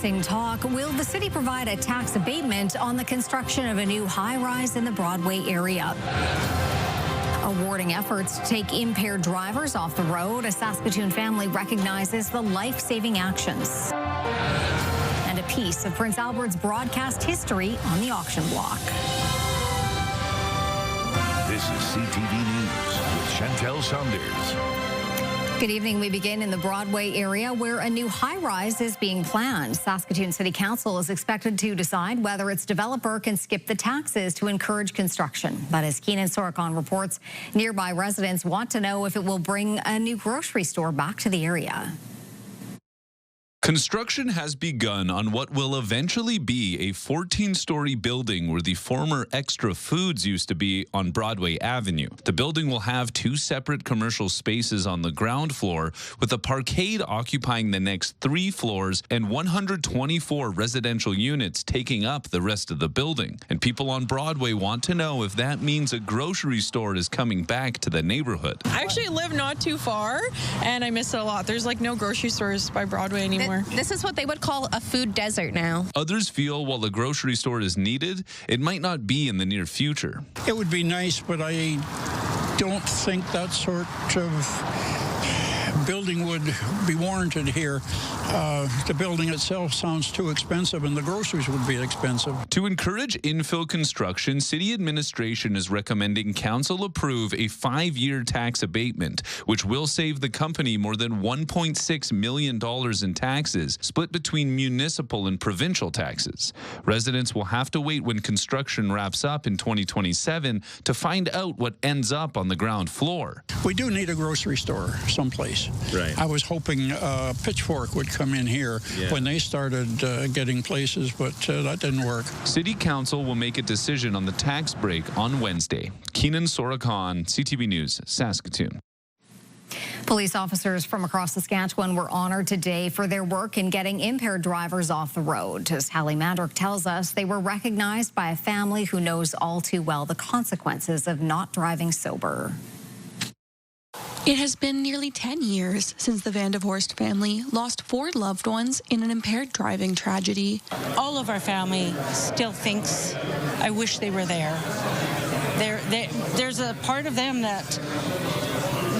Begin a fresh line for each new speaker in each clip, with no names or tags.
pressing talk. Will the city provide a tax abatement on the construction of a new high-rise in the Broadway area? Awarding efforts to take impaired drivers off the road, a Saskatoon family recognizes the life-saving actions. And a piece of Prince Albert's broadcast history on the auction block.
This is CTV News with Chantel Saunders.
Good evening. We begin in the Broadway area where a new high-rise is being planned. Saskatoon City Council is expected to decide whether its developer can skip the taxes to encourage construction. But as Keenan Sorokon reports, nearby residents want to know if it will bring a new grocery store back to the area.
Construction has begun on what will eventually be a 14-story building where the former Extra Foods used to be on Broadway Avenue. The building will have two separate commercial spaces on the ground floor, with a parkade occupying the next 3 floors and 124 residential units taking up the rest of the building. And people on Broadway want to know if that means a grocery store is coming back to the neighborhood.
I actually live not too far, and I miss it a lot. There's like no grocery stores by Broadway anymore.
This is what they would call a food desert now.
Others feel while a grocery store is needed, it might not be in the near future.
It would be nice, but I don't think that sort of building would be warranted here. The building itself sounds too expensive, and the groceries would be expensive.
To encourage infill construction, city administration is recommending council approve a 5-year tax abatement, which will save the company more than $1.6 million in taxes, split between municipal and provincial taxes. Residents will have to wait when construction wraps up in 2027 to find out what ends up on the ground floor.
We do need a grocery store someplace.
Right.
I was hoping Pitchfork would come in here when they started getting places, but that didn't work.
City Council will make a decision on the tax break on Wednesday. Keenan Sorokon, CTV News, Saskatoon.
Police officers from across Saskatchewan were honored today for their work in getting impaired drivers off the road. As Hallie Mandrick tells us, they were recognized by a family who knows all too well the consequences of not driving sober.
It has been nearly 10 years since the Vandevorst family lost 4 loved ones in an impaired driving tragedy.
All of our family still thinks, I wish they were there. There's a part of them that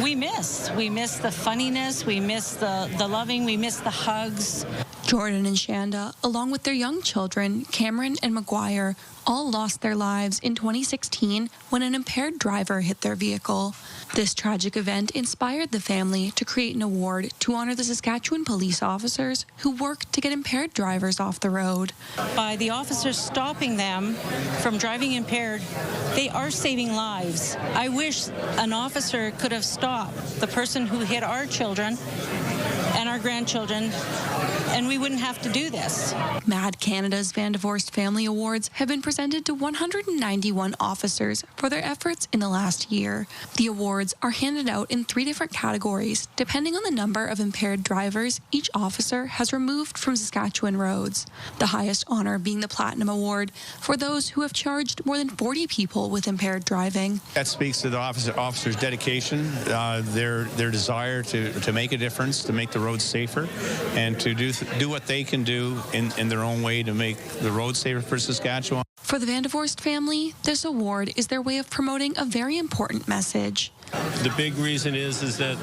we miss. We miss the funniness, we miss the loving, we miss the hugs.
Jordan and Shanda, along with their young children, Cameron and McGuire, all lost their lives in 2016 when an impaired driver hit their vehicle. This tragic event inspired the family to create an award to honor the Saskatchewan police officers who worked to get impaired drivers off the road.
By the officers stopping them from driving impaired, they are saving lives. I wish an officer could have stopped the person who hit our children and our grandchildren, and we wouldn't have to do this.
MAD Canada's Vandevorst Family Awards have been presented to 191 officers for their efforts in the last year. The awards are handed out in 3 different categories, depending on the number of impaired drivers each officer has removed from Saskatchewan roads. The highest honor being the Platinum Award for those who have charged more than 40 people with impaired driving.
That speaks to the officers' dedication, their desire to make a difference, to make the roads safer, and to do what they can do in their own way to make the roads safer for Saskatchewan.
For the Vandevorst family, this award is their way of promoting a very important message.
The big reason is that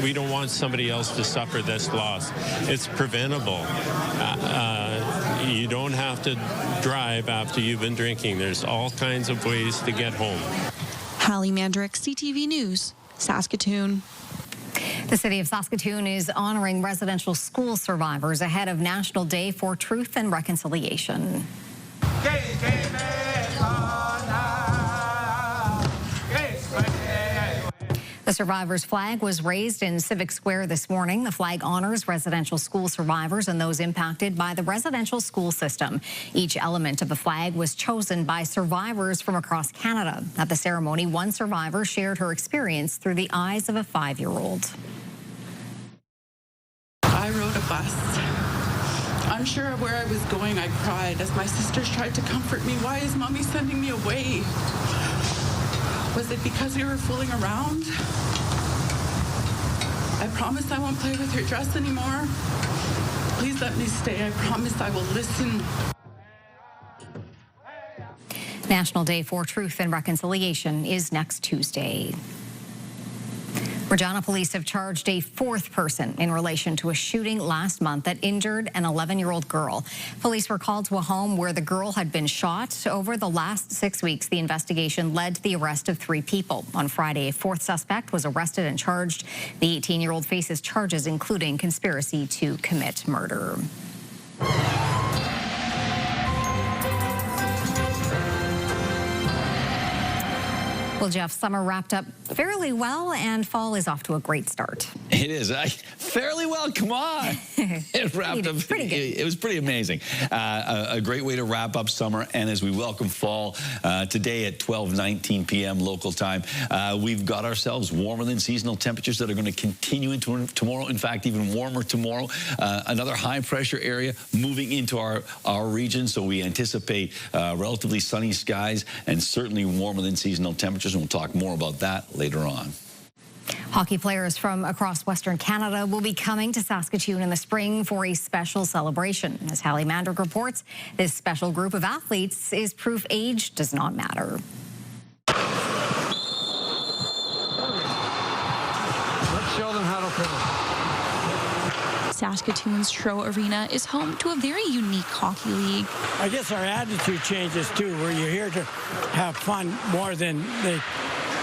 we don't want somebody else to suffer this loss. It's preventable. You don't have to drive after you've been drinking. There's all kinds of ways to get home.
Hallie Mandrick, CTV News, Saskatoon.
The city of Saskatoon is honoring residential school survivors ahead of National Day for Truth and Reconciliation. The survivors' flag was raised in Civic Square this morning. The flag honors residential school survivors and those impacted by the residential school system. Each element of the flag was chosen by survivors from across Canada. At the ceremony, one survivor shared her experience through the eyes of a 5-year-old.
I rode a bus. Unsure of where I was going, I cried as my sisters tried to comfort me. Why is Mommy sending me away? Was it because we were fooling around? I promise I won't play with her dress anymore. Please let me stay. I promise I will listen.
National Day for Truth and Reconciliation is next Tuesday. Regina police have charged a fourth person in relation to a shooting last month that injured an 11-year-old girl. Police were called to a home where the girl had been shot. Over the last 6 weeks, the investigation led to the arrest of 3 people. On Friday, a fourth suspect was arrested and charged. The 18-year-old faces charges including conspiracy to commit murder. Well, Jeff, summer wrapped up fairly well, and fall is off to a great start.
It is. Fairly well. Come on. It wrapped up. Pretty good. It was pretty amazing. A great way to wrap up summer. And as we welcome fall today at 12:19 p.m. local time, we've got ourselves warmer than seasonal temperatures that are going to continue into tomorrow. In fact, even warmer tomorrow. Another high pressure area moving into our region. So we anticipate relatively sunny skies and certainly warmer than seasonal temperatures. And we'll talk more about that later on.
Hockey players from across Western Canada will be coming to Saskatoon in the spring for a special celebration. As Hallie Mandrick reports, this special group of athletes is proof age does not matter.
Let's show them how to play.
Saskatoon's Stroh Arena is home to a very unique hockey league.
I guess our attitude changes too, where you're here to have fun more than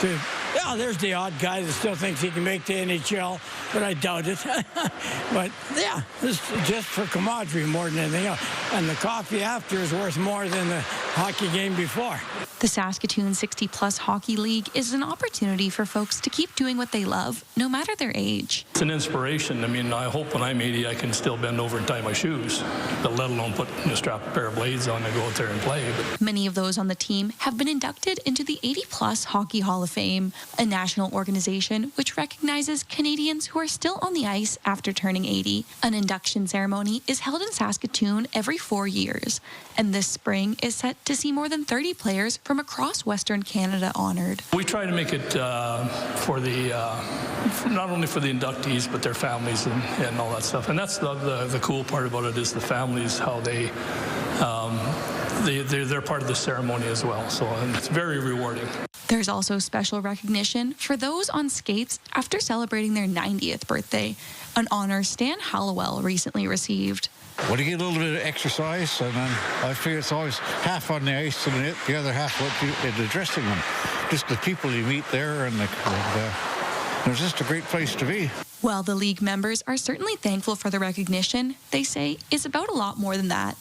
yeah, there's the odd guy that still thinks he can make the NHL, but I doubt it. But yeah, it's just for camaraderie more than anything else. And the coffee after is worth more than the hockey game before.
The Saskatoon 60-plus Hockey League is an opportunity for folks to keep doing what they love, no matter their age.
It's an inspiration. I mean, I hope when I'm 80, I can still bend over and tie my shoes, but let alone strap a pair of blades on and go out there and play. But
many of those on the team have been inducted into the 80-plus Hockey Hall of Fame, a national organization which recognizes Canadians who are still on the ice after turning 80. An induction ceremony is held in Saskatoon every 4 years, and this spring is set to see more than 30 players from across Western Canada honored.
We try to make it for the not only for the inductees but their families and all that stuff. And that's the cool part about it is the families, how they're part of the ceremony as well. So and it's very rewarding.
There's also special recognition for those on skates after celebrating their 90th birthday, an honor Stan Hallowell recently received.
Well, you get a little bit of exercise, and then I figure it's always half on the ice and the other half in the dressing room. Just the people you meet there, and it's just a great place to be.
While the league members are certainly thankful for the recognition, they say it's about a lot more than that.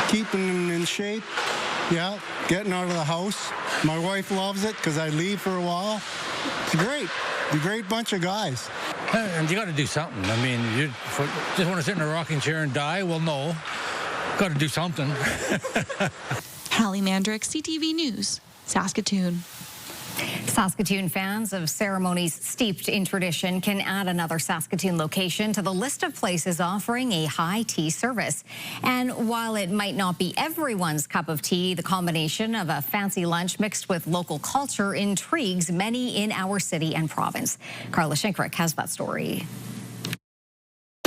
Keeping them in shape, yeah, getting out of the house. My wife loves it because I leave for a while. It's great. It's a great bunch of guys.
And you got to do something. I mean, you just want to sit in a rocking chair and die? Well, no. Got to do something.
Hallie Mandrick, CTV News, Saskatoon.
Saskatoon fans of ceremonies steeped in tradition can add another Saskatoon location to the list of places offering a high tea service. And while it might not be everyone's cup of tea, the combination of a fancy lunch mixed with local culture intrigues many in our city and province. Carla Shinkrick has that story.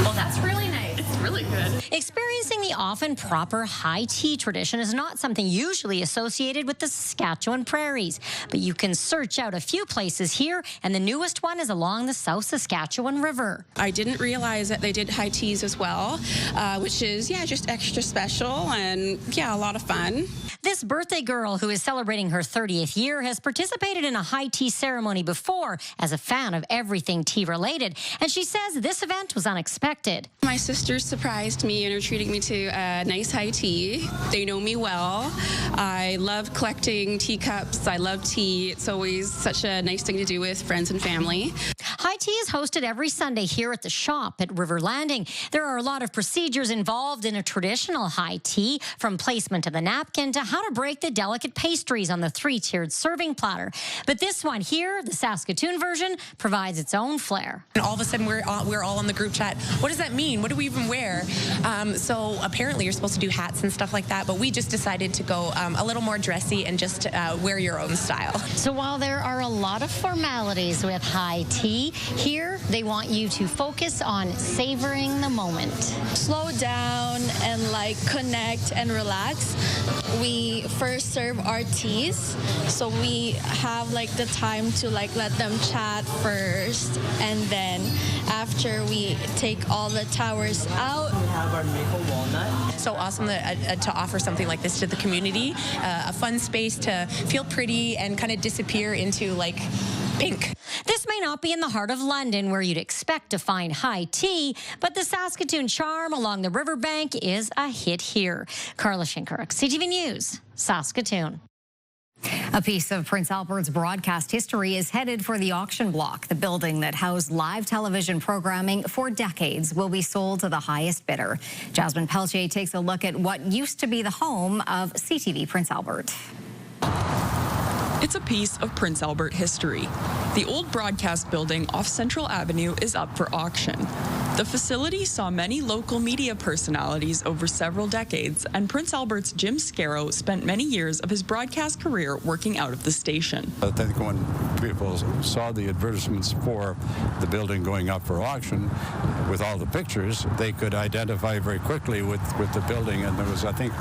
Well, that's really nice.
It's really good.
Experiencing the often proper high tea tradition is not something usually associated with the Saskatchewan prairies, but you can search out a few places here, and the newest one is along the South Saskatchewan River.
I didn't realize that they did high teas as well, which is, just extra special and, a lot of fun.
This birthday girl, who is celebrating her 30th year, has participated in a high tea ceremony before as a fan of everything tea-related, and she says this event was unexpected.
My sisters surprised me and are treating me to a nice high tea. They know me well. I love collecting teacups. I love tea. It's always such a nice thing to do with friends and family.
High tea is hosted every Sunday here at the shop at River Landing. There are a lot of procedures involved in a traditional high tea, from placement of the napkin to how to break the delicate pastries on the 3-tiered serving platter. But this one here, the Saskatoon version, provides its own flair.
And all of a sudden we're all on the group chat. What does that mean? What do we even wear?
So apparently you're supposed to do hats and stuff like that, but we just decided to go a little more dressy and just wear your own style.
So while there are a lot of formalities with high tea, here they want you to focus on savoring the moment.
Slow down and like connect and relax. We first serve our teas, so we have like the time to like let them chat first, and then after we take all the towers out.
We have our maple walnut. So awesome to offer something like this to the community, a fun space to feel pretty and kind of disappear into like pink.
This may not be in the heart of London where you'd expect to find high tea, but the Saskatoon charm along the riverbank is a hit here. Carla Shinkaruk, CTV News, Saskatoon. A piece of Prince Albert's broadcast history is headed for the auction block. The building that housed live television programming for decades will be sold to the highest bidder. Jasmine Peltier takes a look at what used to be the home of CTV Prince Albert.
It's a piece of Prince Albert history. The old broadcast building off Central Avenue is up for auction. The facility saw many local media personalities over several decades, and Prince Albert's Jim Scarrow spent many years of his broadcast career working out of the station.
I think when people saw the advertisements for the building going up for auction with all the pictures, they could identify very quickly with the building, and there was, I think,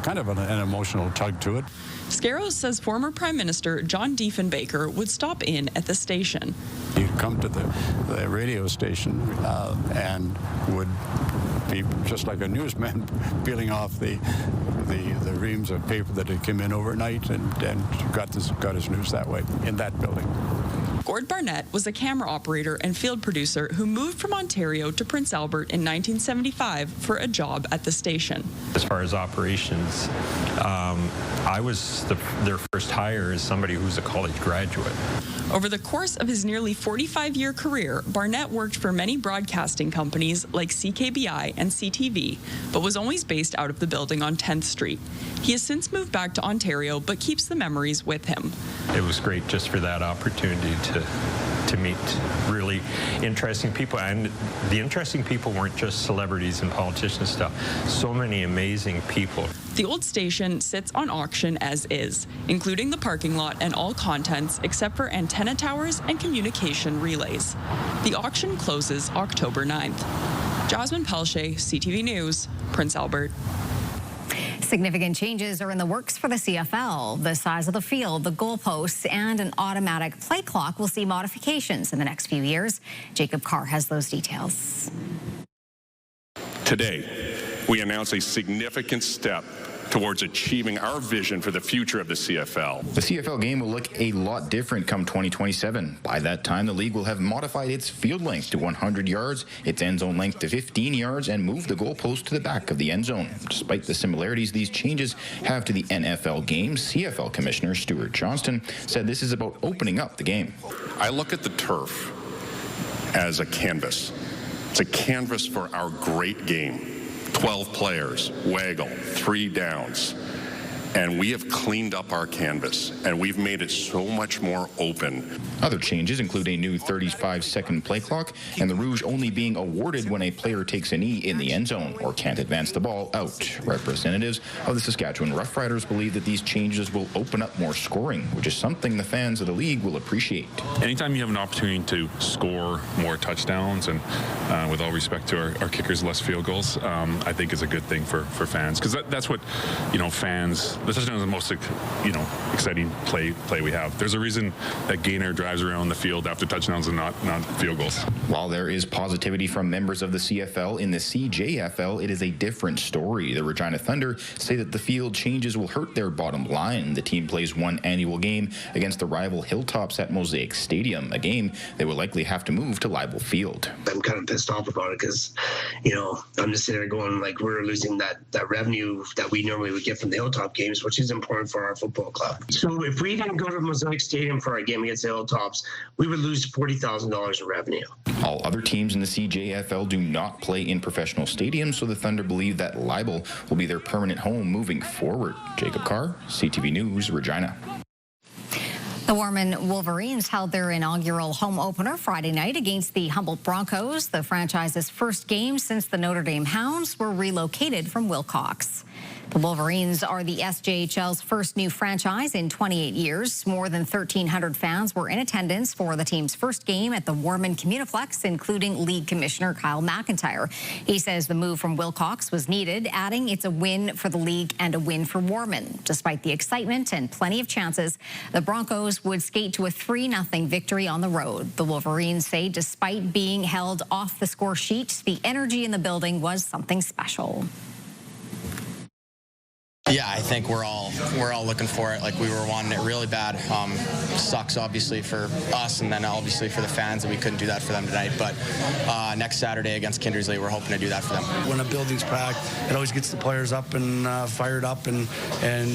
kind of an emotional tug to it.
Scarrow says former Prime Minister John Diefenbaker would stop in at the station.
He'd come to the radio station and would be just like a newsman peeling off the reams of paper that had come in overnight and got his news that way in that building.
Gord Barnett was a camera operator and field producer who moved from Ontario to Prince Albert in 1975 for a job at the station.
As far as operations, I was their first hire as somebody who's a college graduate.
Over the course of his nearly 45-year career, Barnett worked for many broadcasting companies like CKBI and CTV, but was always based out of the building on 10th Street. He has since moved back to Ontario, but keeps the memories with him.
It was great just for that opportunity to meet really interesting people. And the interesting people weren't just celebrities and politicians stuff. So many amazing people.
The old station sits on auction as is, including the parking lot and all contents except for antenna towers and communication relays. The auction closes October 9th. Jasmine Peltier, CTV News, Prince Albert.
Significant changes are in the works for the CFL. The size of the field, the goalposts, and an automatic play clock will see modifications in the next few years. Jacob Carr has those details.
Today, we announce a significant step towards achieving our vision for the future of the CFL.
The CFL game will look a lot different come 2027. By that time, the league will have modified its field length to 100 yards, its end zone length to 15 yards, and moved the goalpost to the back of the end zone. Despite the similarities these changes have to the NFL game, CFL Commissioner Stuart Johnston said this is about opening up the game.
I look at the turf as a canvas. It's a canvas for our great game. 12 players, waggle, 3 downs. And we have cleaned up our canvas, and we've made it so much more open.
Other changes include a new 35-second play clock and the Rouge only being awarded when a player takes a knee in the end zone or can't advance the ball out. Representatives of the Saskatchewan Roughriders believe that these changes will open up more scoring, which is something the fans of the league will appreciate.
Anytime you have an opportunity to score more touchdowns, and with all respect to our kickers, less field goals, I think is a good thing for fans, because that's what, fans. The touchdown is the most, exciting play we have. There's a reason that Gaynor drives around the field after touchdowns and not field goals.
While there is positivity from members of the CFL, in the CJFL, it is a different story. The Regina Thunder say that the field changes will hurt their bottom line. The team plays one annual game against the rival Hilltops at Mosaic Stadium, a game they will likely have to move to Leibel Field.
I'm kind of pissed off about it because, I'm just sitting there going, we're losing that revenue that we normally would get from the Hilltop games, which is important for our football club. So if we didn't go to Mosaic Stadium for our game against the Hilltops, we would lose $40,000 in revenue.
All other teams in the CJFL do not play in professional stadiums, so the Thunder believe that Leibel will be their permanent home moving forward. Jacob Carr, CTV News, Regina.
The Warman Wolverines held their inaugural home opener Friday night against the Humboldt Broncos, the franchise's first game since the Notre Dame Hounds were relocated from Wilcox. The Wolverines are the SJHL's first new franchise in 28 years. More than 1,300 fans were in attendance for the team's first game at the Warman Communiplex, including League Commissioner Kyle McIntyre. He says the move from Wilcox was needed, adding it's a win for the league and a win for Warman. Despite the excitement and plenty of chances, the Broncos would skate to a 3-0 victory on the road. The Wolverines say despite being held off the score sheet, the energy in the building was something special.
Yeah, I think we're all looking for it. Like, we were wanting it really bad. Sucks obviously for us, and then obviously for the fans that we couldn't do that for them tonight. But next Saturday against Kindersley, we're hoping to do that for them.
When a building's packed, it always gets the players up and fired up and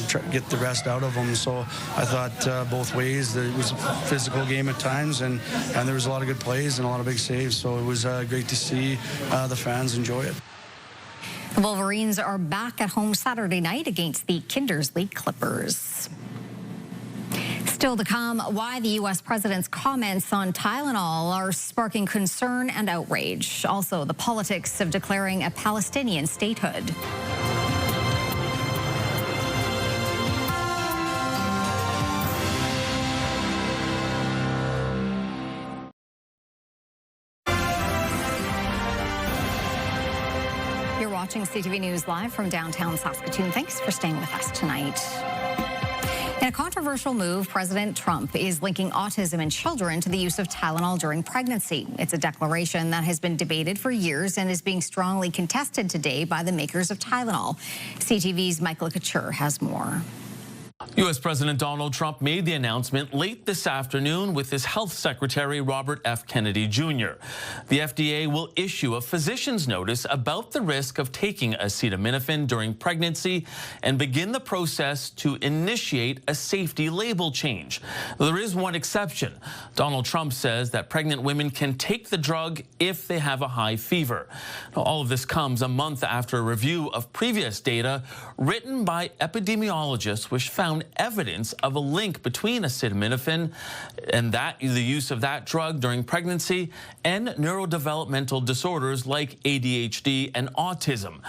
try to get the rest out of them. So I thought both ways that it was a physical game at times, and there was a lot of good plays and a lot of big saves. So it was great to see the fans enjoy it.
The Wolverines are back at home Saturday night against the Kindersley Clippers. Still to come, why the U.S. president's comments on Tylenol are sparking concern and outrage. Also, the politics of declaring a Palestinian statehood. Watching CTV News live from downtown Saskatoon. Thanks for staying with us tonight. In a controversial move, President Trump is linking autism in children to the use of Tylenol during pregnancy. It's a declaration that has been debated for years and is being strongly contested today by the makers of Tylenol. CTV's Michael Couture has more.
U.S. President Donald Trump made the announcement late this afternoon with his health secretary, Robert F. Kennedy Jr. The FDA will issue a physician's notice about the risk of taking acetaminophen during pregnancy and begin the process to initiate a safety label change. There is one exception. Donald Trump says that pregnant women can take the drug if they have a high fever. Now, all of this comes a month after a review of previous data written by epidemiologists which found evidence of a link between acetaminophen and the use of that drug during pregnancy and neurodevelopmental disorders like ADHD and autism.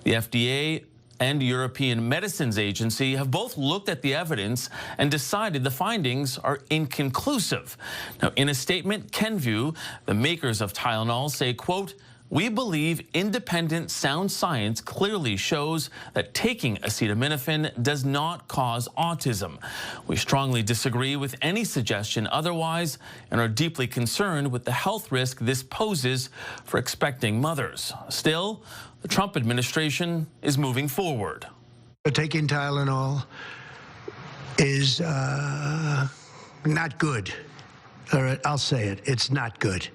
The FDA and European Medicines Agency have both looked at the evidence and decided the findings are inconclusive. Now, in a statement, Kenvue, the makers of Tylenol, say, quote, "We believe independent sound science clearly shows that taking acetaminophen does not cause autism. We strongly disagree with any suggestion otherwise and are deeply concerned with the health risk this poses for expecting mothers." Still, the Trump administration is moving forward.
Taking Tylenol is not good. All right, I'll say it. It's not good.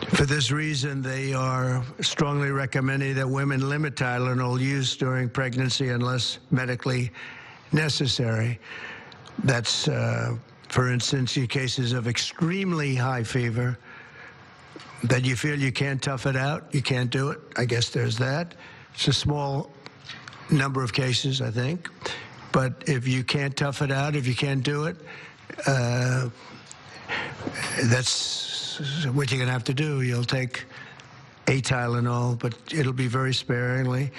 For this reason, they are strongly recommending that women limit Tylenol use during pregnancy unless medically necessary. That's, for instance, in cases of extremely high fever, that you feel you can't tough it out, you can't do it. I guess there's that. It's a small number of cases, I think. But if you can't tough it out, if you can't do it, that's what you're going to have to do. You'll take a Tylenol, but it'll be very sparingly.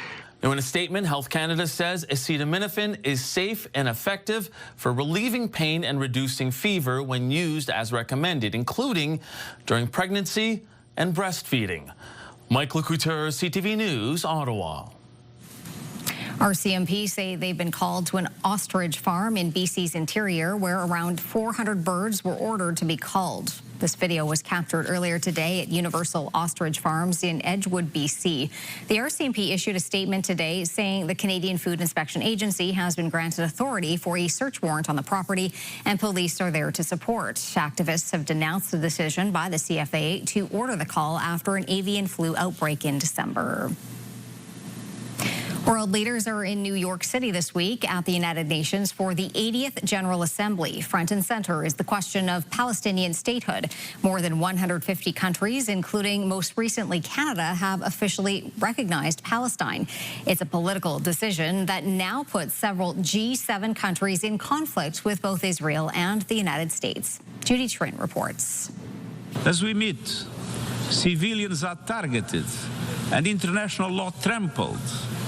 Now, in a statement, Health Canada says acetaminophen is safe and effective for relieving pain and reducing fever when used as recommended, including during pregnancy and breastfeeding. Michael Couture, CTV News, Ottawa.
RCMP say they've been called to an ostrich farm in BC's interior where around 400 birds were ordered to be culled. This video was captured earlier today at Universal Ostrich Farms in Edgewood, BC. The RCMP issued a statement today saying the Canadian Food Inspection Agency has been granted authority for a search warrant on the property, and police are there to support. Activists have denounced the decision by the CFA to order the cull after an avian flu outbreak in December. World leaders are in New York City this week at the United Nations for the 80th General Assembly. Front and center is the question of Palestinian statehood. More than 150 countries, including most recently Canada, have officially recognized Palestine. It's a political decision that now puts several G7 countries in conflict with both Israel and the United States. Judy Trin reports.
As we meet, civilians are targeted and international law trampled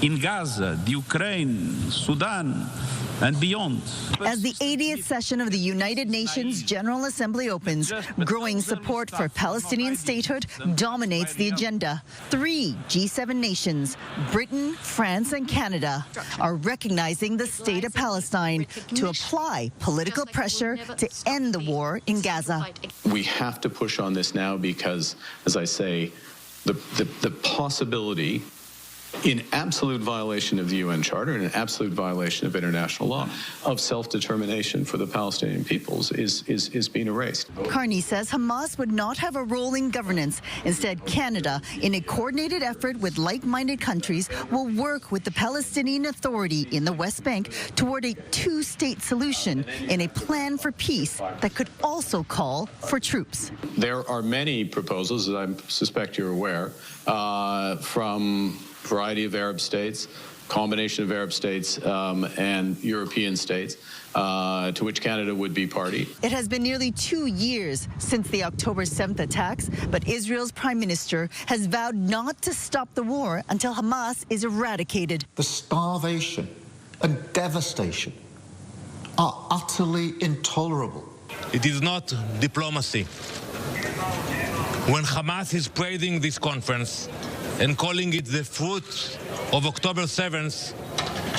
in Gaza, the Ukraine, Sudan, and beyond.
As the 80th session of the United Nations General Assembly opens, growing support for Palestinian statehood dominates the agenda. 3 G7 nations, Britain, France, and Canada, are recognizing the state of Palestine to apply political pressure to end the war in Gaza.
We have to push on this now because, as I say, the possibility in absolute violation of the UN Charter and in absolute violation of international law of self-determination for the Palestinian peoples is being erased.
Carney says Hamas would not have a role in governance. Instead, Canada, in a coordinated effort with like-minded countries, will work with the Palestinian Authority in the West Bank toward a two-state solution in a plan for peace that could also call for troops.
There are many proposals, as I suspect you're aware, from a variety of Arab states, combination of Arab states and European states, to which Canada would be party.
It has been nearly 2 years since the October 7th attacks, but Israel's prime minister has vowed not to stop the war until Hamas is eradicated.
The starvation and devastation are utterly intolerable.
It is not diplomacy. When Hamas is praising this conference and calling it the fruit of October 7th,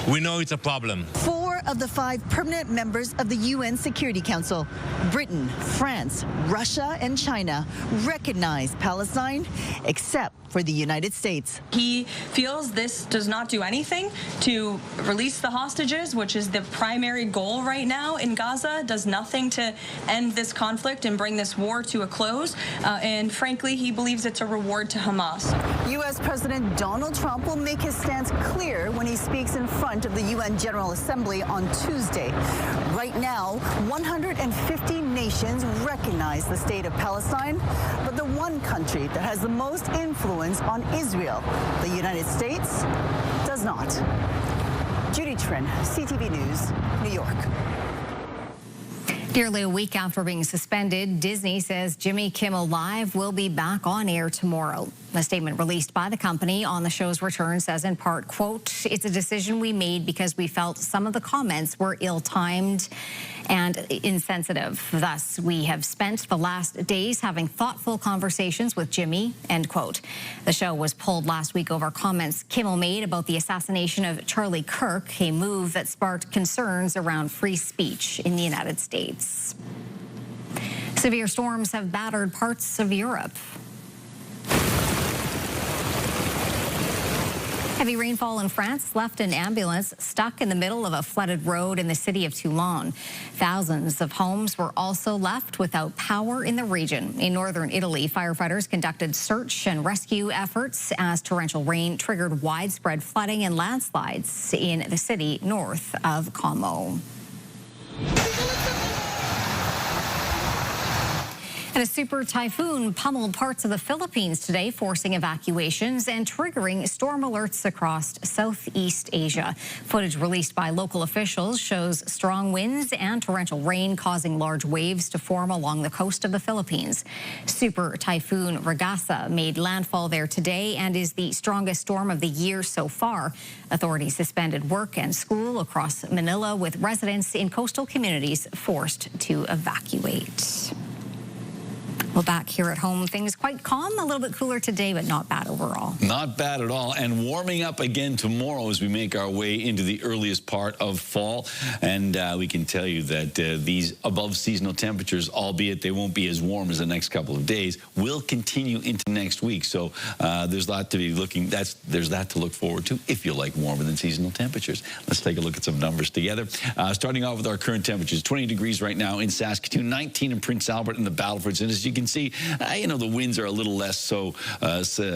we know it's a problem.
4 of the 5 permanent members of the UN Security Council, Britain, France, Russia, and China, recognize Palestine, except for the United States.
He feels this does not do anything to release the hostages, which is the primary goal right now in Gaza, does nothing to end this conflict and bring this war to a close. And frankly, he believes it's a reward to Hamas.
U.S. President Donald Trump will make his stance clear when he speaks in front of the UN General Assembly on Tuesday. Right now, 150 nations recognize the state of Palestine, but the one country that has the most influence on Israel, the United States, does not. Judy Trin, CTV News, New York.
Nearly a week after being suspended, Disney says Jimmy Kimmel Live will be back on air tomorrow. A statement released by the company on the show's return says in part, quote, "It's a decision we made because we felt some of the comments were ill-timed and insensitive. Thus, we have spent the last days having thoughtful conversations with Jimmy," end quote. The show was pulled last week over comments Kimmel made about the assassination of Charlie Kirk, a move that sparked concerns around free speech in the United States. Severe storms have battered parts of Europe. Heavy rainfall in France left an ambulance stuck in the middle of a flooded road in the city of Toulon. Thousands of homes were also left without power in the region. In northern Italy, firefighters conducted search and rescue efforts as torrential rain triggered widespread flooding and landslides in the city north of Como. And a super typhoon pummeled parts of the Philippines today, forcing evacuations and triggering storm alerts across Southeast Asia. Footage released by local officials shows strong winds and torrential rain causing large waves to form along the coast of the Philippines. Super typhoon Ragasa made landfall there today and is the strongest storm of the year so far. Authorities suspended work and school across Manila, with residents in coastal communities forced to evacuate. Well, back here at home, things quite calm, a little bit cooler today, but not bad overall.
Not bad at all, and warming up again tomorrow as we make our way into the earliest part of fall. And we can tell you that these above seasonal temperatures, albeit they won't be as warm as the next couple of days, will continue into next week. So there's that to be looking. There's that to look forward to if you like warmer than seasonal temperatures. Let's take a look at some numbers together. Starting off with our current temperatures: 20 degrees right now in Saskatoon, 19 in Prince Albert and the Battlefoods. And as you can can see, the winds are a little less so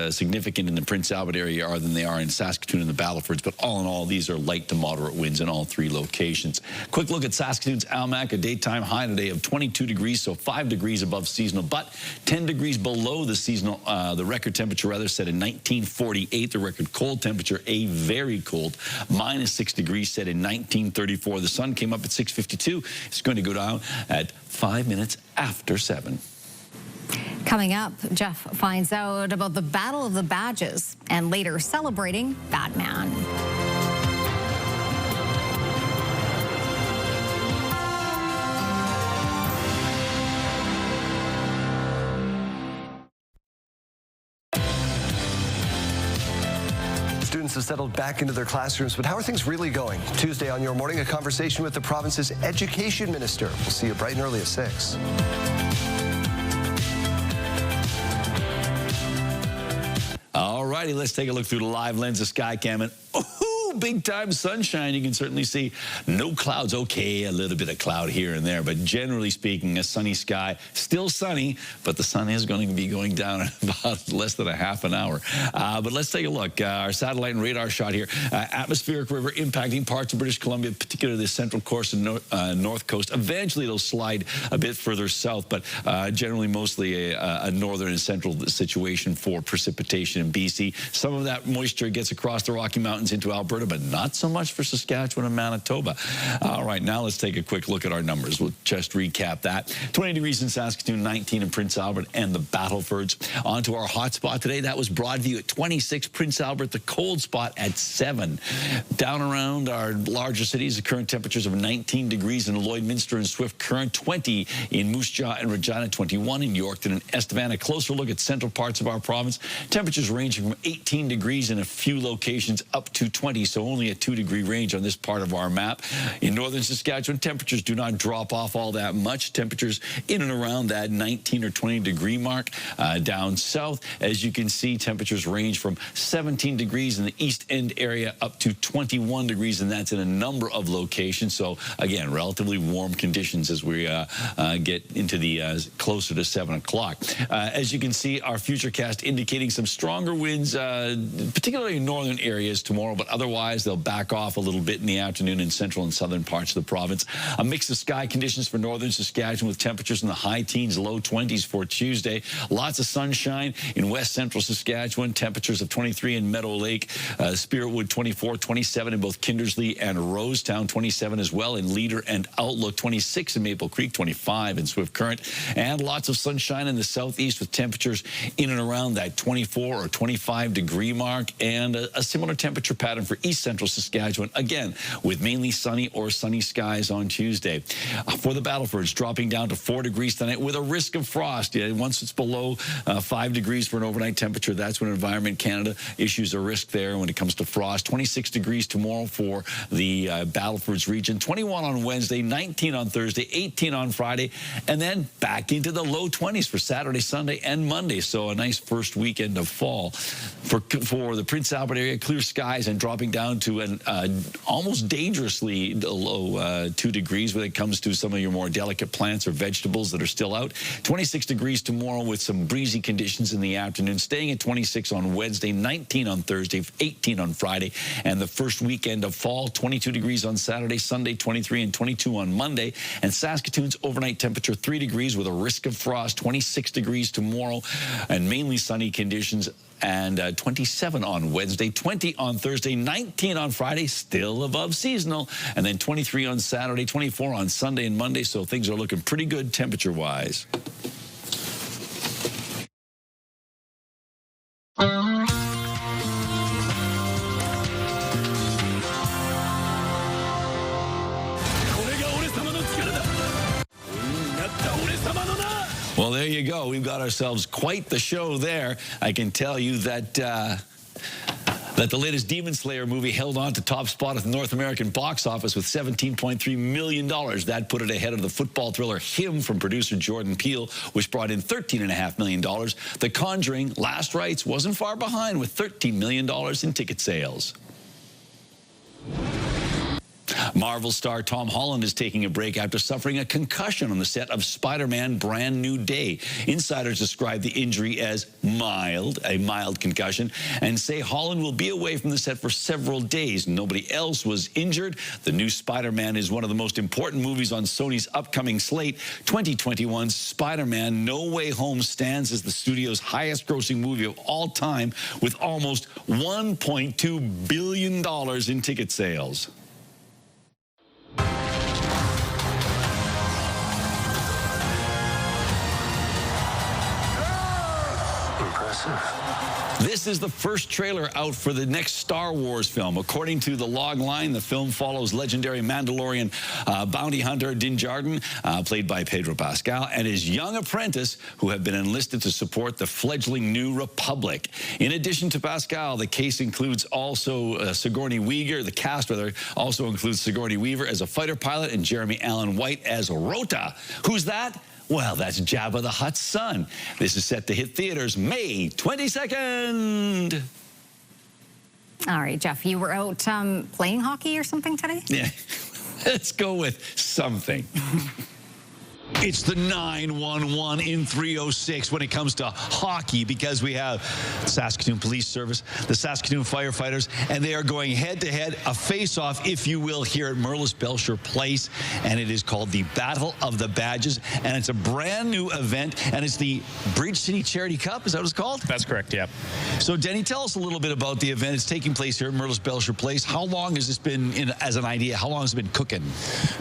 significant in the Prince Albert area than they are in Saskatoon and the Battlefords. But all in all, these are light to moderate winds in all three locations. Quick look at Saskatoon's Almac, a daytime high today of 22 degrees, so 5 degrees above seasonal, but 10 degrees below the seasonal, the record temperature rather, set in 1948. The record cold temperature, a very cold, -6 degrees, set in 1934. The sun came up at 6:52. It's going to go down at 5 minutes after 7.
Coming up, Jeff finds out about the Battle of the Badges and later celebrating Batman.
Students have settled back into their classrooms, but how are things really going? Tuesday on Your Morning, a conversation with the province's education minister. We'll see you bright and early at 6.
All righty, let's take a look through the live lens of Skycam. And big time sunshine. You can certainly see no clouds. Okay, a little bit of cloud here and there, but generally speaking, a sunny sky. Still sunny, but the sun is going to be going down in about less than a half an hour. But let's take a look. Our satellite and radar shot here. Atmospheric river impacting parts of British Columbia, particularly the central coast and north coast. Eventually, it'll slide a bit further south, but generally mostly a northern and central situation for precipitation in BC. Some of that moisture gets across the Rocky Mountains into Alberta, but not so much for Saskatchewan and Manitoba. All right, now let's take a quick look at our numbers. We'll just recap that. 20 degrees in Saskatoon, 19 in Prince Albert and the Battlefords. On to our hot spot today. That was Broadview at 26, Prince Albert, the cold spot at 7. Down around our larger cities, the current temperatures of 19 degrees in Lloydminster and Swift Current, 20 in Moose Jaw and Regina, 21 in Yorkton and Estevan. A closer look at central parts of our province. Temperatures ranging from 18 degrees in a few locations up to 20, so only a 2-degree range on this part of our map. In northern Saskatchewan, temperatures do not drop off all that much. Temperatures in and around that 19 or 20 degree mark. Down south, as you can see, temperatures range from 17 degrees in the East End area up to 21 degrees, and that's in a number of locations. So again, relatively warm conditions as we get into the closer to 7 o'clock. As you can see, our futurecast indicating some stronger winds, particularly in northern areas tomorrow, but otherwise they'll back off a little bit in the afternoon in central and southern parts of the province. A mix of sky conditions for northern Saskatchewan with temperatures in the high teens, low 20s for Tuesday. Lots of sunshine in west central Saskatchewan. Temperatures of 23 in Meadow Lake, Spiritwood 24, 27 in both Kindersley and Rosetown, 27 as well in Leader and Outlook, 26 in Maple Creek, 25 in Swift Current, and lots of sunshine in the southeast with temperatures in and around that 24 or 25 degree mark, and a similar temperature pattern for east central Saskatchewan, again with mainly sunny or sunny skies on Tuesday. For the Battlefords, dropping down to 4 degrees tonight with a risk of frost. Once it's below 5 degrees for an overnight temperature, that's when Environment Canada issues a risk there when it comes to frost. 26 degrees tomorrow for the Battlefords region, 21 on Wednesday, 19 on Thursday, 18 on Friday, and then back into the low 20s for Saturday, Sunday, and Monday. So a nice first weekend of fall. For the Prince Albert area, clear skies and dropping down to an almost dangerously low 2 degrees when it comes to some of your more delicate plants or vegetables that are still out. 26 degrees tomorrow with some breezy conditions in the afternoon, staying at 26 on Wednesday, 19 on Thursday, 18 on Friday, and the first weekend of fall, 22 degrees on Saturday, Sunday, 23 and 22 on Monday, and Saskatoon's overnight temperature 3 degrees with a risk of frost, 26 degrees tomorrow, and mainly sunny conditions, and 27 on Wednesday, 20 on Thursday, 19 on Friday, still above seasonal, and then 23 on Saturday, 24 on Sunday and Monday, so things are looking pretty good temperature-wise. Well, there you go. We've got ourselves quite the show there. I can tell you that the latest Demon Slayer movie held on to top spot at the North American box office with $17.3 million. That put it ahead of the football thriller Him from producer Jordan Peele, which brought in $13.5 million. The Conjuring, Last Rites, wasn't far behind with $13 million in ticket sales. Marvel star Tom Holland is taking a break after suffering a concussion on the set of Spider-Man Brand New Day. Insiders describe the injury as a mild concussion, and say Holland will be away from the set for several days. Nobody else was injured. The new Spider-Man is one of the most important movies on Sony's upcoming slate. 2021's Spider-Man No Way Home stands as the studio's highest-grossing movie of all time, with almost $1.2 billion in ticket sales. This is the first trailer out for the next Star Wars film. According to the log line, the film follows legendary Mandalorian bounty hunter Din Djarin, played by Pedro Pascal, and his young apprentice, who have been enlisted to support the fledgling New Republic. In addition to Pascal, the cast includes also Sigourney Weaver. The cast, rather, also includes Sigourney Weaver as a fighter pilot and Jeremy Allen White as Rota. Who's that? Well, that's Jabba the Hutt's son. This is set to hit theaters May 22nd.
All right, Jeff, you were out playing hockey or something today?
Yeah, let's go with something. It's the 911 in 306 when it comes to hockey, because we have Saskatoon Police Service, the Saskatoon Firefighters, and they are going head-to-head, a face-off, if you will, here at Merlis Belcher Place, and it is called the Battle of the Badges, and it's a brand new event, and it's the Bridge City Charity Cup. Is that what it's called?
That's correct, yeah.
So, Denny, tell us a little bit about the event. It's taking place here at Merlis Belcher Place. How long has this been, as an idea, how long has it been cooking?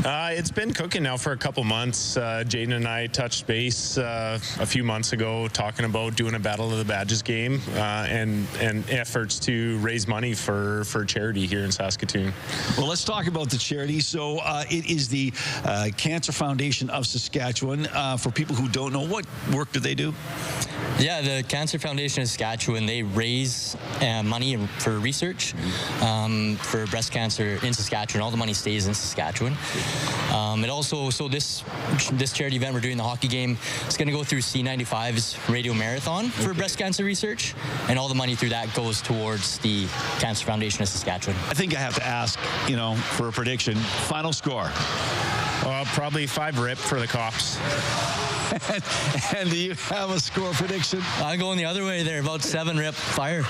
It's been cooking now for a couple months. Jaden and I touched base a few months ago talking about doing a Battle of the Badges game and efforts to raise money for charity here in Saskatoon.
Well, let's talk about the charity. So it is the Cancer Foundation of Saskatchewan. For people who don't know, what work do they do?
Yeah, the Cancer Foundation of Saskatchewan, they raise money for research for breast cancer in Saskatchewan. All the money stays in Saskatchewan. It also, so this charity event we're doing, the hockey game, it's going to go through C95's radio marathon for breast cancer research, and all the money through that goes towards the Cancer Foundation of Saskatchewan.
I think I have to ask, for a prediction. Final score?
Probably 5-rip for the Cops.
And do you have a score prediction?
I'm going the other way there, about 7-rip Fire.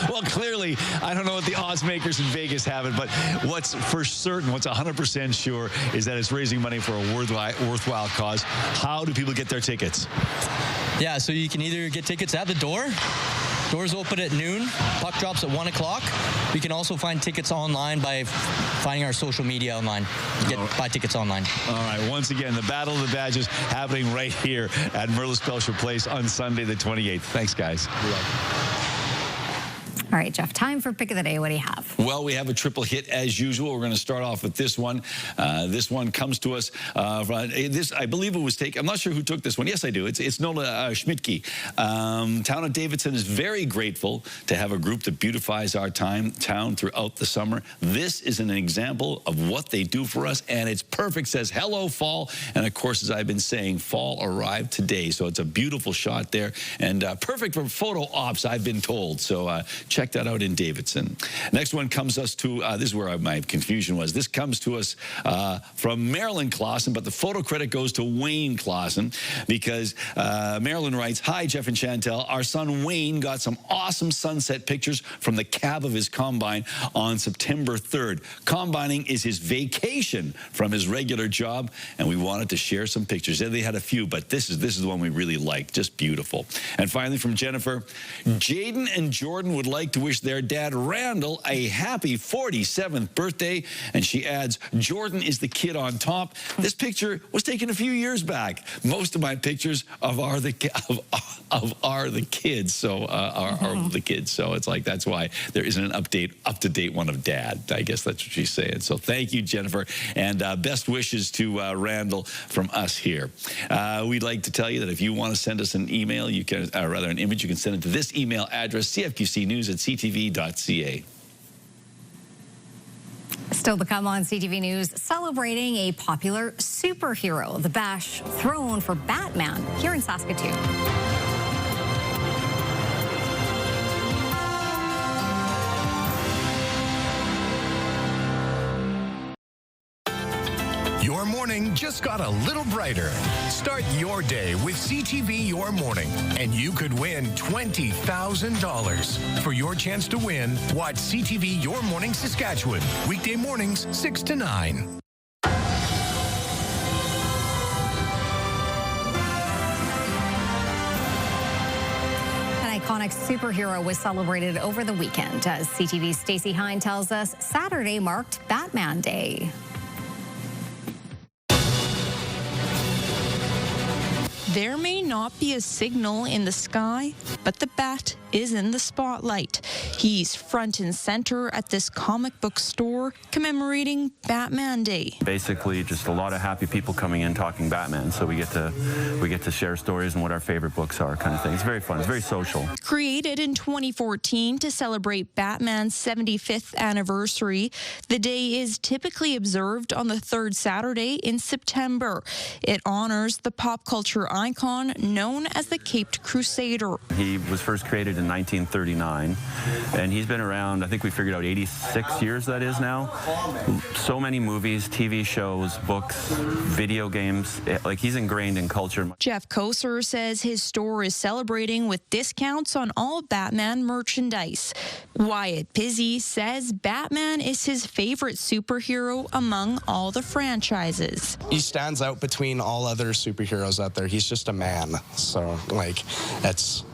Well, clearly, I don't know what the odds makers in Vegas have it, but what's for certain, what's 100% sure, is that it's raising money for a worthwhile cause. How do people get their tickets?
Yeah, so you can either get tickets at the door. Doors open at noon. Puck drops at 1 o'clock. You can also find tickets online by finding our social media online. Buy tickets online.
All right. Once again, the Battle of the Badges happening right here at Merlis Belcher Place on Sunday the 28th. Thanks, guys.
All right, Jeff, time for Pick of the Day. What do you have?
Well, we have a triple hit as usual. We're going to start off with this one. This one comes to us from I believe it was taken. I'm not sure who took this one. Yes, I do. It's Nola Schmidtke. Town of Davidson is very grateful to have a group that beautifies our town throughout the summer. This is an example of what they do for us, and it's perfect. Says, hello, fall. And, of course, as I've been saying, fall arrived today. So it's a beautiful shot there, and perfect for photo ops, I've been told. So check that out in Davidson. Next one comes us to, this is where my confusion was. This comes to us from Marilyn Clausen, but the photo credit goes to Wayne Clausen, because Marilyn writes, hi, Jeff and Chantel. Our son Wayne got some awesome sunset pictures from the cab of his combine on September 3rd. Combining is his vacation from his regular job, and we wanted to share some pictures. They had a few, but this is the one we really liked. Just beautiful. And finally from Jennifer, Jaden and Jordan would like to wish their dad Randall a happy 47th birthday, and she adds, Jordan is the kid on top. This picture was taken a few years back. Most of my pictures are the kids, so are the kids. So it's like, that's why there isn't an up-to-date one of Dad. I guess that's what she's saying. So thank you, Jennifer, and best wishes to Randall from us here. We'd like to tell you that if you want to send us an email, you can, rather an image, you can send it to this email address, cfqcnews@ctv.ca.
Still to come on CTV News, celebrating a popular superhero, the bash thrown for Batman here in Saskatoon.
Your morning just got a little brighter. Start your day with CTV Your Morning, and you could win $20,000. For your chance to win, watch CTV Your Morning Saskatchewan, weekday mornings 6 to 9.
Iconic superhero was celebrated over the weekend. As CTV's Stacey Hine tells us, Saturday marked Batman Day.
There may not be a signal in the sky, but the bat is in the spotlight. He's front and center at this comic book store commemorating Batman Day.
Basically, just a lot of happy people coming in talking Batman, so we get to share stories and what our favorite books are, kind of thing. It's very fun. It's very social.
Created in 2014 to celebrate Batman's 75th anniversary, the day is typically observed on the third Saturday in September. It honors the pop culture icon known as the Caped Crusader.
He was first created in 1939, and he's been around, I think we figured out 86 years that is now. So many movies, TV shows, books, video games, like he's ingrained in culture.
Jeff Koser says his store is celebrating with discounts on all Batman merchandise. Wyatt Pizzi says Batman is his favorite superhero among all the franchises.
He stands out between all other superheroes out there. He's just a man, so like that's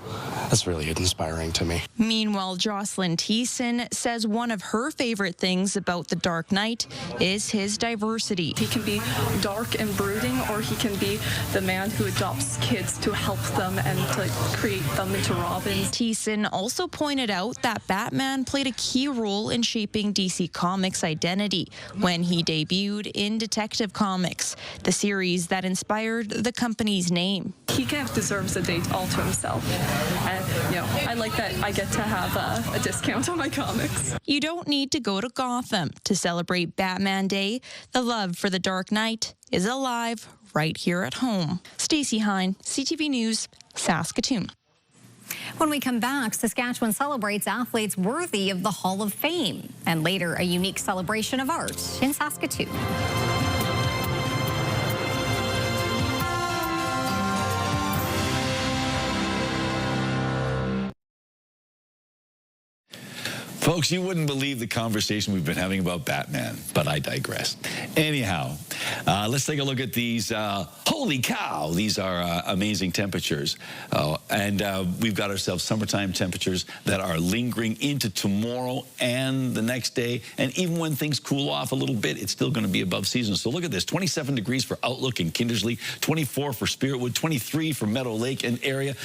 really inspiring to me.
Meanwhile, Jocelyn Thiessen says one of her favorite things about The Dark Knight is his diversity.
He can be dark and brooding, or he can be the man who adopts kids to help them and to create them into Robins.
Thiessen also pointed out that Batman played a key role in shaping DC Comics' identity when he debuted in Detective Comics, the series that inspired the company's name.
He kind of deserves a date all to himself. And, I like that I get to have a discount on my comics.
You don't need to go to Gotham to celebrate Batman Day. The love for The Dark Knight is alive right here at home. Stacey Hine, CTV News, Saskatoon.
When we come back, Saskatchewan celebrates athletes worthy of the Hall of Fame, and later a unique celebration of art in Saskatoon.
Folks, you wouldn't believe the conversation we've been having about Batman, but I digress. Anyhow, let's take a look at these. Holy cow, these are amazing temperatures. And we've got ourselves summertime temperatures that are lingering into tomorrow and the next day. And even when things cool off a little bit, it's still going to be above season. So look at this, 27 degrees for Outlook and Kindersley, 24 for Spiritwood, 23 for Meadow Lake and area.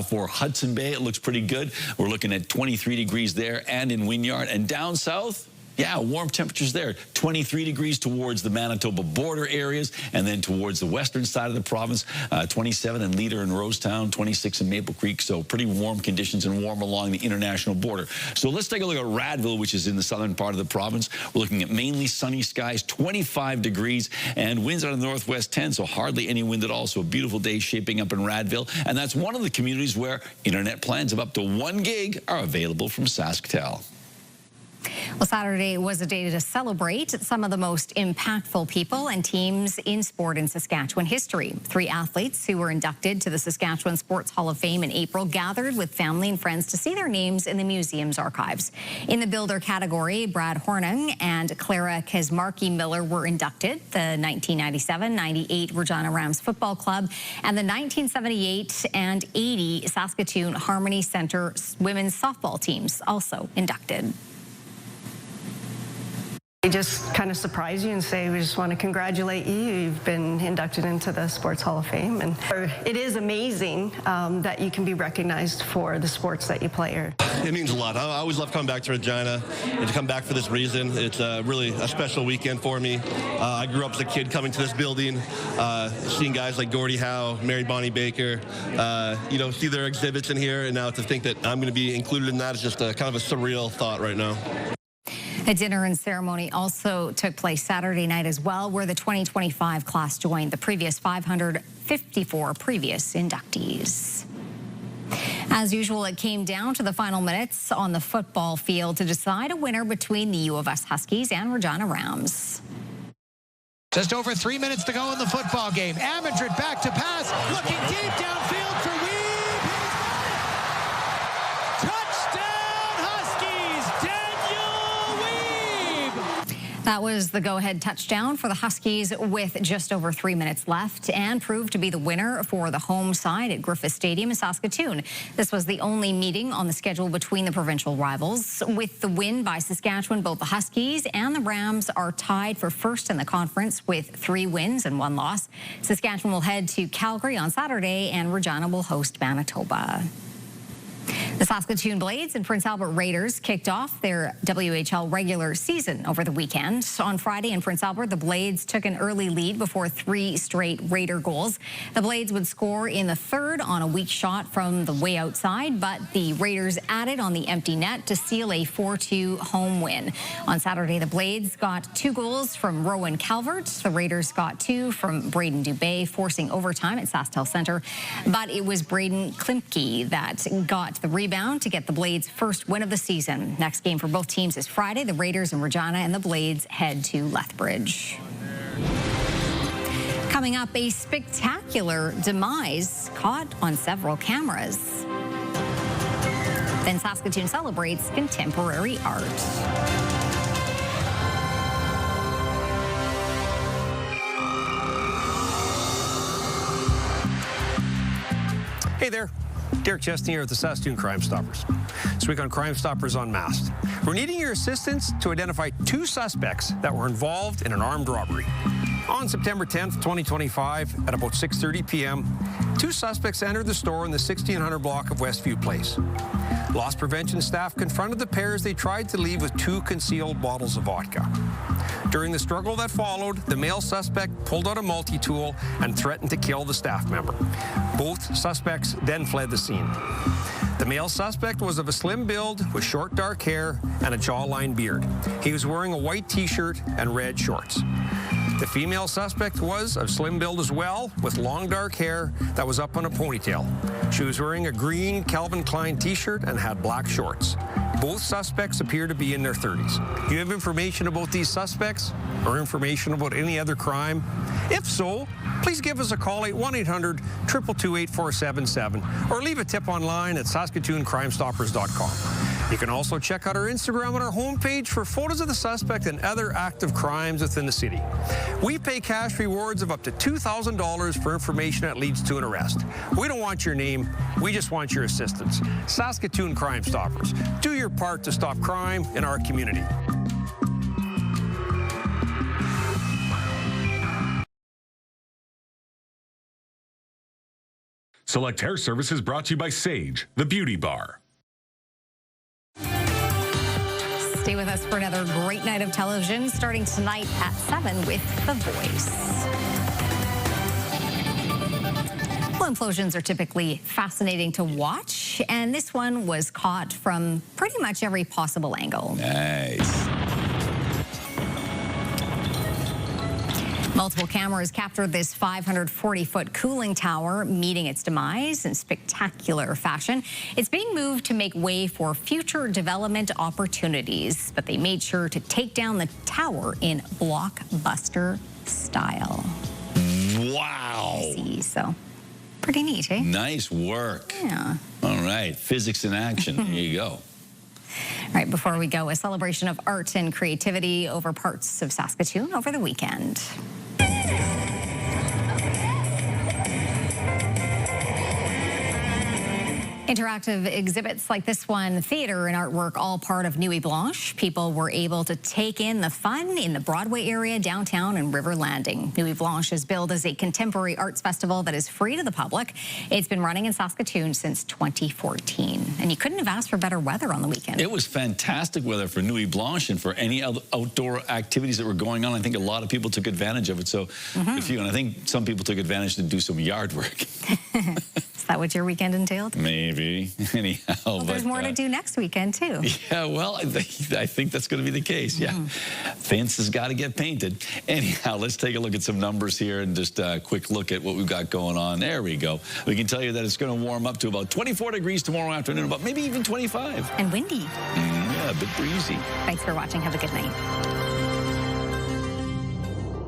For Hudson Bay, it looks pretty good. We're looking at 23 degrees there and in Wynyard. And down south, yeah, warm temperatures there. 23 degrees towards the Manitoba border areas, and then towards the western side of the province, 27 in Leader and Rosetown, 26 in Maple Creek, so pretty warm conditions and warm along the international border. So let's take a look at Radville, which is in the southern part of the province. We're looking at mainly sunny skies, 25 degrees, and winds out of the northwest 10, so hardly any wind at all. So a beautiful day shaping up in Radville, and that's one of the communities where internet plans of up to 1 gig are available from SaskTel.
Well, Saturday was a day to celebrate some of the most impactful people and teams in sport in Saskatchewan history. 3 athletes who were inducted to the Saskatchewan Sports Hall of Fame in April gathered with family and friends to see their names in the museum's archives. In the builder category, Brad Hornung and Clara Kesmarki-Miller were inducted. The 1997-98 Regina Rams Football Club and the 1978 and 80 Saskatoon Harmony Centre women's softball teams also inducted.
They just kind of surprise you and say, we just want to congratulate you. You've been inducted into the Sports Hall of Fame. And it is amazing that you can be recognized for the sports that you play.
It means a lot. I always love coming back to Regina and to come back for this reason. It's really a special weekend for me. I grew up as a kid coming to this building, seeing guys like Gordie Howe, Mary Bonnie Baker, see their exhibits in here. And now to think that I'm going to be included in that is just kind of a surreal thought right now.
A dinner and ceremony also took place Saturday night as well, where the 2025 class joined the previous 554 previous inductees. As usual, it came down to the final minutes on the football field to decide a winner between the U of S Huskies and Regina Rams.
Just over 3 minutes to go in the football game. Amundred back to pass, looking deep downfield for Weeb. Touchdown Huskies, Daniel Weeb.
That was the go-ahead touchdown for the Huskies with just over 3 minutes left and proved to be the winner for the home side at Griffith Stadium in Saskatoon. This was the only meeting on the schedule between the provincial rivals. With the win by Saskatchewan, both the Huskies and the Rams are tied for first in the conference with 3 wins and 1 loss. Saskatchewan will head to Calgary on Saturday and Regina will host Manitoba. The Saskatoon Blades and Prince Albert Raiders kicked off their WHL regular season over the weekend. On Friday in Prince Albert, the Blades took an early lead before 3 straight Raider goals. The Blades would score in the third on a weak shot from the way outside, but the Raiders added on the empty net to seal a 4-2 home win. On Saturday, the Blades got 2 goals from Rowan Calvert. The Raiders got 2 from Braden Dubé, forcing overtime at SaskTel Centre. But it was Braden Klimke that got the rebound to get the Blades' first win of the season. Next game for both teams is Friday. The Raiders in Regina and the Blades head to Lethbridge. Coming up, a spectacular demise caught on several cameras. Then Saskatoon celebrates contemporary art.
Hey there, Derek Chesney here at the Saskatoon Crime Stoppers. This week on Crime Stoppers Unmasked, we're needing your assistance to identify 2 suspects that were involved in an armed robbery. On September 10th, 2025, at about 6:30 p.m., 2 suspects entered the store in the 1600 block of Westview Place. Loss prevention staff confronted the pair as they tried to leave with 2 concealed bottles of vodka. During the struggle that followed, the male suspect pulled out a multi-tool and threatened to kill the staff member. Both suspects then fled the scene. The male suspect was of a slim build with short dark hair and a jawline beard. He was wearing a white t-shirt and red shorts. The female suspect was of slim build as well, with long dark hair that was up on a ponytail. She was wearing a green Calvin Klein t-shirt and had black shorts. Both suspects appear to be in their 30s. Do you have information about these suspects or information about any other crime? If so, please give us a call at 1-800-222-8477 or leave a tip online at SaskatoonCrimeStoppers.com. You can also check out our Instagram on our homepage for photos of the suspect and other active crimes within the city. We pay cash rewards of up to $2,000 for information that leads to an arrest. We don't want your name, we just want your assistance. Saskatoon Crime Stoppers. Do your part to stop crime in our community.
Select Hair Services brought to you by Sage, the beauty bar.
Stay with us for another great night of television, starting tonight at 7 with The Voice. Well, implosions are typically fascinating to watch, and this one was caught from pretty much every possible angle.
Nice.
Multiple cameras captured this 540-foot cooling tower meeting its demise in spectacular fashion. It's being moved to make way for future development opportunities, but they made sure to take down the tower in blockbuster style.
Wow.
See, so pretty neat, eh?
Nice work.
Yeah.
All right, physics in action. There you go.
All right, before we go, a celebration of art and creativity over parts of Saskatoon over the weekend. Interactive exhibits like this one, theater and artwork, all part of Nuit Blanche. People were able to take in the fun in the Broadway area, downtown, and River Landing. Nuit Blanche is billed as a contemporary arts festival that is free to the public. It's been running in Saskatoon since 2014. And you couldn't have asked for better weather on the weekend.
It was fantastic weather for Nuit Blanche and for any other outdoor activities that were going on. I think a lot of people took advantage of it. So if you, and I think some people took advantage to do some yard work.
Is that what your weekend entailed?
Maybe. Anyhow.
Well, there's more to do next weekend, too.
Yeah, well, I think that's going to be the case, yeah. Fence has got to get painted. Anyhow, let's take a look at some numbers here and just a quick look at what we've got going on. There we go. We can tell you that it's going to warm up to about 24 degrees tomorrow afternoon, about maybe even 25.
And windy.
Yeah, a bit breezy.
Thanks for watching. Have a good night.